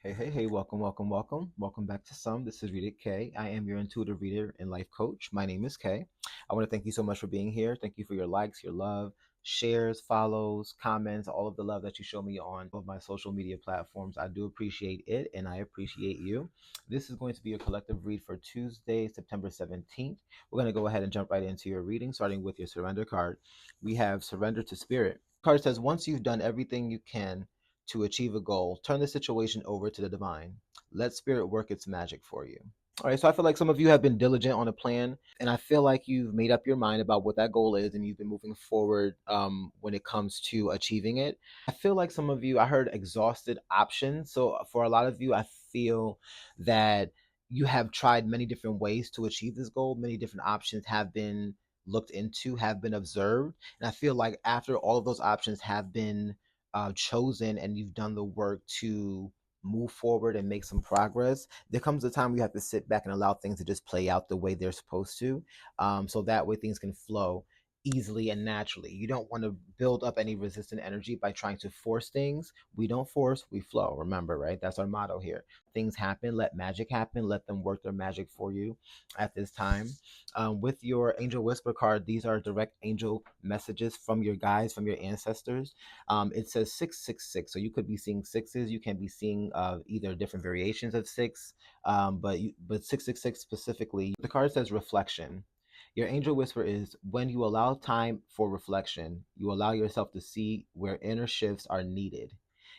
Hey, welcome, welcome, welcome. Welcome back to Some. This is Rita K. I am your intuitive reader and life coach. My name is Kay. I want to thank you so much for being here. Thank you for your likes, your love, shares, follows, comments, all of the love that you show me on all of my social media platforms. I do appreciate it and I appreciate you. This is going to be a collective read for Tuesday, September 17th. We're going to go ahead and jump right into your reading, starting with your surrender card. We have Surrender to Spirit. Card says, once you've done everything you can to achieve a goal, turn the situation over to the divine. Let spirit work its magic for you. All right, so I feel like some of you have been diligent on a plan, and I feel like you've made up your mind about what that goal is, and you've been moving forward when it comes to achieving it. I feel like some of you, I heard exhausted options. So for a lot of you, I feel that you have tried many different ways to achieve this goal. Many different options have been looked into, have been observed, and I feel like after all of those options have been chosen and you've done the work to move forward and make some progress, there comes a time where you have to sit back and allow things to just play out the way they're supposed to. So that way things can flow easily and naturally. You don't want to build up any resistant energy by trying to force things. We don't force, we flow. Remember, right? That's our motto here. Things happen, let magic happen, let them work their magic for you at this time. With your angel whisper card, these are direct angel messages from your guides, from your ancestors. It says 666, so you could be seeing sixes. You can be seeing either different variations of six, but 666 specifically. The card says reflection. Your angel whisper is, when you allow time for reflection, you allow yourself to see where inner shifts are needed.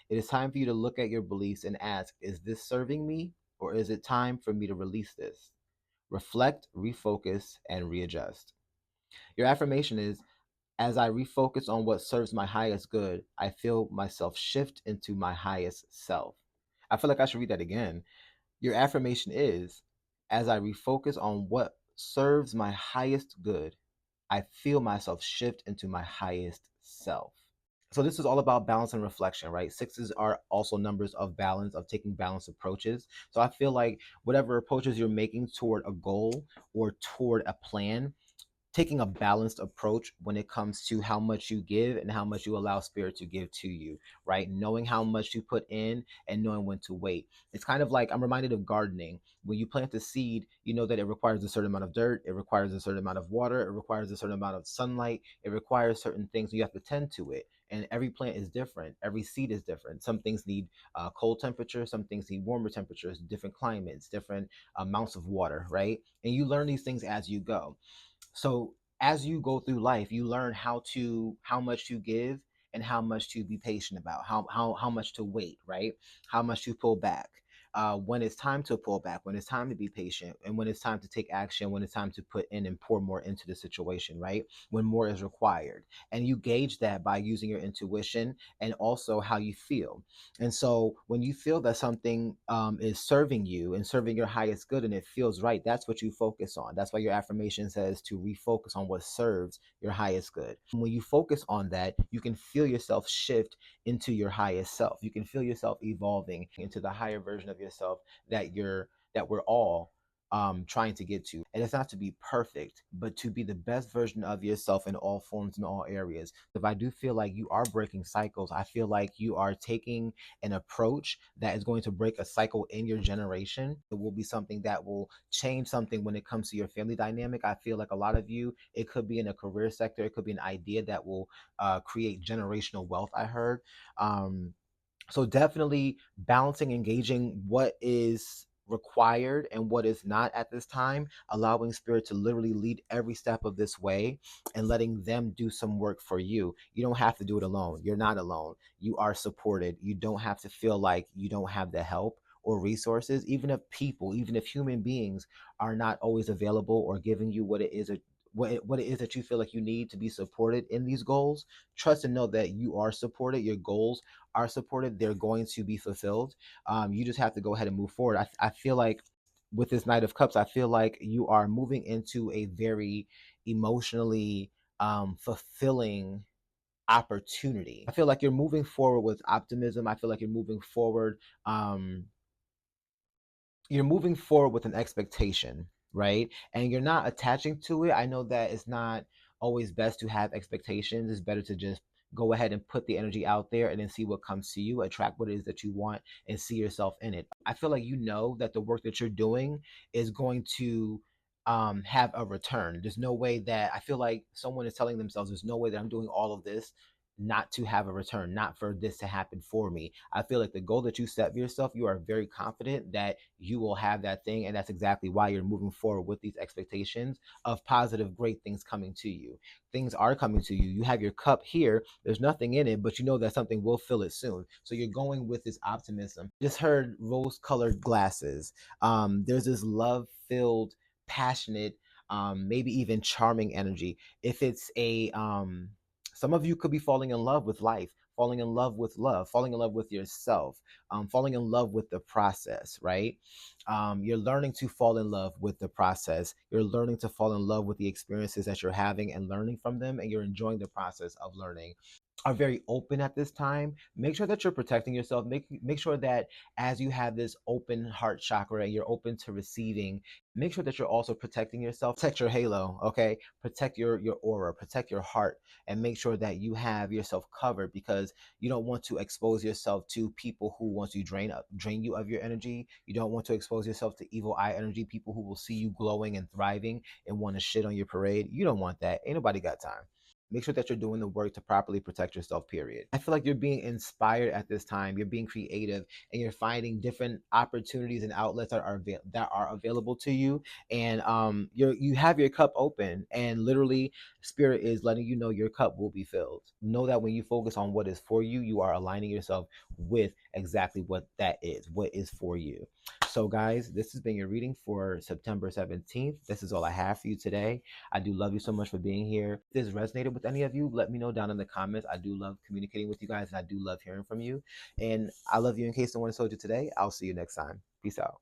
It is time for you to look at your beliefs and ask, is this serving me, or is it time for me to release this? Reflect, refocus, and readjust. Your affirmation is, as I refocus on what serves my highest good, I feel myself shift into my highest self. I feel like I should read that again. Your affirmation is, as I refocus on what serves my highest good, I feel myself shift into my highest self. So this is all about balance and reflection, right? Sixes are also numbers of balance, of taking balanced approaches. So I feel like whatever approaches you're making toward a goal or toward a plan, taking a balanced approach when it comes to how much you give and how much you allow spirit to give to you, right? Knowing how much you put in and knowing when to wait. It's kind of like, I'm reminded of gardening. When you plant a seed, you know that it requires a certain amount of dirt, it requires a certain amount of water, it requires a certain amount of sunlight, it requires certain things. You have to tend to it. And every plant is different. Every seed is different. Some things need cold temperature, some things need warmer temperatures, different climates, different amounts of water, right? And you learn these things as you go. So as you go through life, you learn how much to give and how much to be patient about, how much to wait, right? How much to pull back. When it's time to pull back, when it's time to be patient, and when it's time to take action, when it's time to put in and pour more into the situation, right? When more is required. And you gauge that by using your intuition and also how you feel. And so when you feel that something is serving you and serving your highest good and it feels right, that's what you focus on. That's why your affirmation says to refocus on what serves your highest good. When you focus on that, you can feel yourself shift into your highest self. You can feel yourself evolving into the higher version of yourself that we're all trying to get to. And it's not to be perfect, but to be the best version of yourself in all forms, in all areas. If I do feel like you are breaking cycles, I feel like you are taking an approach that is going to break a cycle in your generation. It will be something that will change something when it comes to your family dynamic. I feel like a lot of you, it could be in a career sector, it could be an idea that will create generational wealth, I heard. So definitely balancing, engaging what is required and what is not at this time, allowing spirit to literally lead every step of this way and letting them do some work for you. You don't have to do it alone. You're not alone. You are supported. You don't have to feel like you don't have the help or resources. Even if people, even if human beings are not always available or giving you what it is, what it is that you feel like you need to be supported in these goals, trust and know that you are supported. Your goals are supported, they're going to be fulfilled. You just have to go ahead and move forward. I feel like with this Knight of Cups, I feel like you are moving into a very emotionally fulfilling opportunity. I feel like you're moving forward with optimism. I feel like um, you're moving forward with an expectation, right? And you're not attaching to it. I know that it's not always best to have expectations. It's better to just go ahead and put the energy out there and then see what comes to you, attract what it is that you want, and see yourself in it. I feel like you know that the work that you're doing is going to have a return. There's no way that I feel like someone is telling themselves, there's no way that I'm doing all of this not to have a return, not for this to happen for me. I feel like the goal that you set for yourself, you are very confident that you will have that thing. And that's exactly why you're moving forward with these expectations of positive, great things coming to you. Things are coming to you. You have your cup here, there's nothing in it, but you know that something will fill it soon. So you're going with this optimism. Just heard rose colored glasses. There's this love filled, passionate, maybe even charming energy. If it's a some of you could be falling in love with life, falling in love with love, falling in love with yourself, falling in love with the process, right? You're learning to fall in love with the process. You're learning to fall in love with the experiences that you're having and learning from them, and you're enjoying the process of learning. Are very open at this time. Make sure that you're protecting yourself. Make sure that as you have this open heart chakra and you're open to receiving, make sure that you're also protecting yourself. Protect your halo, okay? Protect your aura, protect your heart, and make sure that you have yourself covered, because you don't want to expose yourself to people who want to drain you of your energy. You don't want to expose yourself to evil eye energy, people who will see you glowing and thriving and want to shit on your parade. You don't want that. Ain't nobody got time. Make sure that you're doing the work to properly protect yourself, period. I feel like you're being inspired at this time. You're being creative and you're finding different opportunities and outlets that are available to you. And you have your cup open, and literally spirit is letting you know your cup will be filled. Know that when you focus on what is for you, you are aligning yourself with exactly what that is, what is for you. So guys, this has been your reading for September 17th. This is all I have for you today. I do love you so much for being here. If this resonated with any of you, let me know down in the comments. I do love communicating with you guys, and I do love hearing from you. And I love you in case no one told you today. I'll see you next time. Peace out.